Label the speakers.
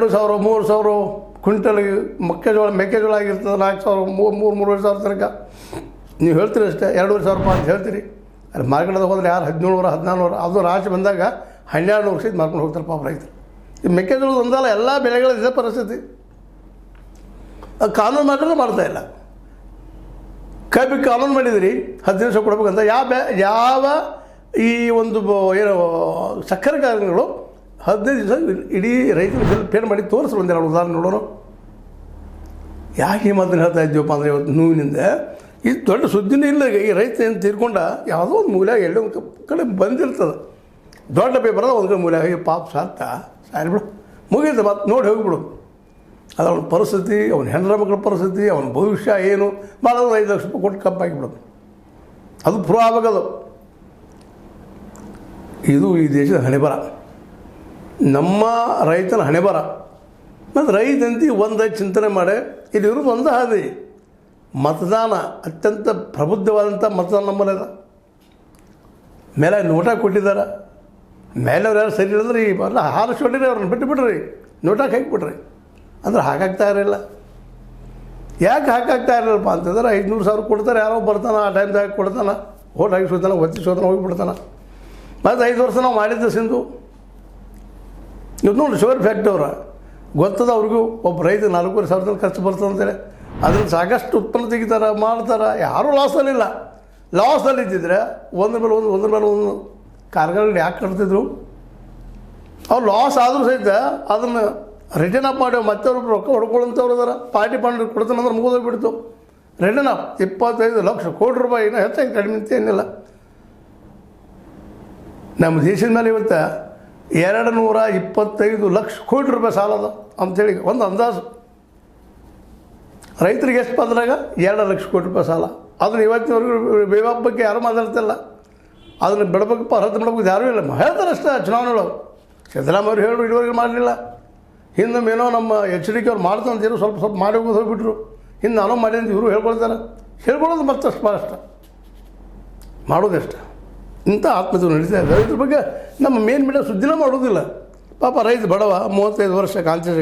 Speaker 1: 2,000 3,000 ಕ್ವಿಂಟಲ್ಗೆ ಮೆಕ್ಕೆಜೋಳ ಆಗಿರ್ತದೆ 4,000 3,500 ತನಕ ನೀವು ಹೇಳ್ತೀರಿ ಅಷ್ಟೇ 2,500 ರೂಪಾಯಿ ಅಂತ ಹೇಳ್ತೀರಿ. ಅಲ್ಲಿ ಮಾರ್ಕೆಟ್ದಾಗ ಹೋದ್ರೆ ಯಾರು 1700 1400 ಅದು ರಾಶಿ ಬಂದಾಗ 1200 ವರ್ಷದ ಮಾರ್ಕೊಂಡು ಹೋಗ್ತಾರೆ ಪಾಪ ರೈತರು. ಈ ಮೆಕ್ಕೆಜೋಳದ ಒಂದಲ್ಲ ಎಲ್ಲ ಬೆಳೆಗಳ ಇದೇ ಪರಿಸ್ಥಿತಿ. ಕಾನೂನು ಮಾಡಿದ್ರೆ ಮಾಡ್ತಾಯಿಲ್ಲ. ಕಬ್ಬಿಗೆ ಕಾನೂನು ಮಾಡಿದಿರಿ 10 ದಿವಸ ಕೊಡ್ಬೇಕಂತ ಯಾವ ಈ ಒಂದು ಏನು ಸಕ್ಕರೆ ಕಾರ್ಖಾನೆಗಳು 15 ದಿವಸ ಇಡೀ ರೈತರು ಬಿಲ್ ಪೇಡ್ ಮಾಡಿ ತೋರಿಸ್ರು. ಒಂದೆರಡು ಉದಾಹರಣೆ ನೋಡೋಣ. ಯಾಕೆ ಈ ಮಾತನ್ನು ಹೇಳ್ತಾ ಇದ್ದೀವಪ್ಪ ಅಂದರೆ ಇವತ್ತು ನೋವಿನಿಂದ ಇದು ದೊಡ್ಡ ಸುದ್ದಿನೇ ಇಲ್ಲ. ಈ ರೈತ ಏನು ತೀರ್ಕೊಂಡ ಯಾವುದೋ ಒಂದು ಮೂಲ್ಯಾಗ ಎಲ್ಲೋ ಒಂದು ಕಡೆ ಬಂದಿರ್ತದೆ ದೊಡ್ಡ ಪೇಪರ್ ಒಂದು ಕಡೆ ಮೂಲ್ಯಾಗ ಈ ಪಾಪ ಸಾರಿ ಬಿಡು ಮುಗಿಯುತ್ತೆ ಮತ್ತೆ ನೋಡಿ ಹೋಗಿಬಿಡು. ಅದು ಅವನ ಪರಿಸ್ಥಿತಿ, ಅವನ ಹೆಣ್ಣರ ಮಕ್ಕಳ ಪರಿಸ್ಥಿತಿ, ಅವನ ಭವಿಷ್ಯ ಏನು ಮಾಡೋದು 5 ಲಕ್ಷ ರೂಪಾಯಿ ಕೊಟ್ಟು ಕಪ್ಪಾಗಿಬಿಡೋದು. ಅದು ಪ್ರೂವ್ ಆಗೋದು. ಇದು ಈ ದೇಶದ ಹಣೆಬರ, ನಮ್ಮ ರೈತನ ಹಣೆಬರ. ಮತ್ತು ರೈತಂತಿ ಒಂದು ಚಿಂತನೆ ಮಾಡಿ ಇಲ್ಲಿ ಇರೋದು ಒಂದು ಹಾದಿ ಮತದಾನ. ಅತ್ಯಂತ ಪ್ರಬುದ್ಧವಾದಂಥ ಮತದಾನ ನಮ್ಮಲ್ಲಿದೆ. ಮೇಲೆ ನೋಟ ಕೊಟ್ಟಿದ್ದಾರೆ. ಮೇಲೆವ್ರು ಯಾರು ಸರಿ ಇಲ್ಲಂದ್ರೆ ಈ ಬರಲ್ಲ ಹಾರಿಸ್ಕೊಂಡಿರಿ, ಅವ್ರನ್ನ ಬಿಟ್ಟುಬಿಡ್ರಿ, ನೋಟಾಕ್ ಹಾಕಿಬಿಡ್ರಿ ಅಂದ್ರೆ ಹಾಕಾಗ್ತಾ ಇರಲಿಲ್ಲ. ಯಾಕೆ ಹಾಕಾಗ್ತಾ ಇರಲಿಲ್ಲಪ್ಪ ಅಂತಂದ್ರೆ 500,000 ಕೊಡ್ತಾರೆ, ಯಾರೋ ಬರ್ತಾನೆ ಆ ಟೈಮ್ದಾಗ ಕೊಡ್ತಾನೆ, ಓಟ್ ಹಾಕಿಸೋತಾನೆ, ಒತ್ತಿಸೋತಾನೆ, ಹೋಗಿಬಿಡ್ತಾನೆ. ಮತ್ತು 5 ವರ್ಷ ನಾವು ಮಾಡಿದ್ದೆ ಸಿಂಧು. ಇವತ್ತು ನೋಡಿ ಶುಗರ್ ಫ್ಯಾಕ್ಟ್ರಿ ಅವರ ಗೊತ್ತದ ಅವ್ರಿಗೂ ಒಬ್ಬ ರೈತ 4,500 ಖರ್ಚು ಬರ್ತದೆ ಅಂತೇಳಿ ಅದ್ರಲ್ಲಿ ಸಾಕಷ್ಟು ಉತ್ಪನ್ನ ತೆಗಿತಾರೆ, ಮಾಡ್ತಾರೆ. ಯಾರೂ ಲಾಸಲ್ಲಿಲ್ಲ. ಲಾಸಲ್ಲಿ ಇದ್ದಿದ್ರೆ ಒಂದ್ರ ಮೇಲೆ ಒಂದು ಕಾರ್ಖಾನೆಗಳು ಯಾಕೆ ಕಟ್ತಿದ್ರು? ಅವ್ರು ಲಾಸ್ ಆದರೂ ಸಹಿತ ಅದನ್ನು ರಿಟರ್ನ್ ಅಪ್ ಮಾಡಿ ಮತ್ತೆ ಅವ್ರು ರೊಕ್ಕ ಹೊಡ್ಕೊಳ್ಳೋಂಥವ್ರು ಅದಾರ. ಪಾರ್ಟಿ ಫಂಡ್ ಕೊಡ್ತಾನೆ ಅಂದ್ರೆ ಮುಗಿದೋಗ್ಬಿಡ್ತು. ರಿಟರ್ನ್ ಅಪ್ 25 ಲಕ್ಷ ಕೋಟಿ ರೂಪಾಯಿ, ಇನ್ನೂ ಹೆಚ್ಚಾಗಿ ಕಡಿಮೆ ಅಂತ ಏನಿಲ್ಲ. ನಮ್ಮ ದೇಶದ ಮೇಲೆ ಇವತ್ತು 225 ಲಕ್ಷ ಕೋಟಿ ರೂಪಾಯಿ ಸಾಲ ಅದ ಅಂಥೇಳಿ ಒಂದು ಅಂದಾಜು. ರೈತರಿಗೆ ಎಷ್ಟು ಬಂದ್ರಾಗ 2 ಲಕ್ಷ ಕೋಟಿ ರೂಪಾಯಿ ಸಾಲ. ಅದನ್ನು ಇವತ್ತಿನವರೆಗೂ ಬೇವಾಪ್ ಬಗ್ಗೆ ಯಾರೂ ಮಾತಾಡ್ತಿಲ್ಲ. ಅದನ್ನು ಬಿಡಬೇಕಪ್ಪ, ರದ್ದು ಬಿಡಬೇಕು ಯಾರೂ ಇಲ್ಲ. ಹೇಳ್ತಾರೆ ಅಷ್ಟೇ ಚುನಾವಣೆಗಳು. ಸಿದ್ದರಾಮಯ್ಯವ್ರು ಹೇಳಿ ಇದುವರೆಗೆ ಮಾಡಲಿಲ್ಲ. ಹಿಂದೆ ಏನೋ ನಮ್ಮ HDK ಅವ್ರು ಮಾಡ್ತಂತೀರು, ಸ್ವಲ್ಪ ಮಾಡಿ ಹೋಗ್ಬಿಟ್ರು. ಹಿಂದೆ ನಾನು ಮಾಡಿ ಅಂತ ಇವರು ಹೇಳ್ಕೊಳ್ತಾರೆ. ಹೇಳ್ಕೊಳ್ಳೋದು ಮತ್ತಷ್ಟು ಭಾಳಷ್ಟ ಮಾಡೋದೆಷ್ಟು. ಇಂಥ ಆತ್ಮಹತ್ಯೆ ನಡೀತಾ ಇದೆ. ರೈತರ ಬಗ್ಗೆ ನಮ್ಮ ಮೇನ್ ಮೀಡಿಯಾ ಸುದ್ದಿನ ಮಾಡೋದಿಲ್ಲ. ಪಾಪ ರೈತ ಬಡವ 35 ವರ್ಷ ಕಾಂಚ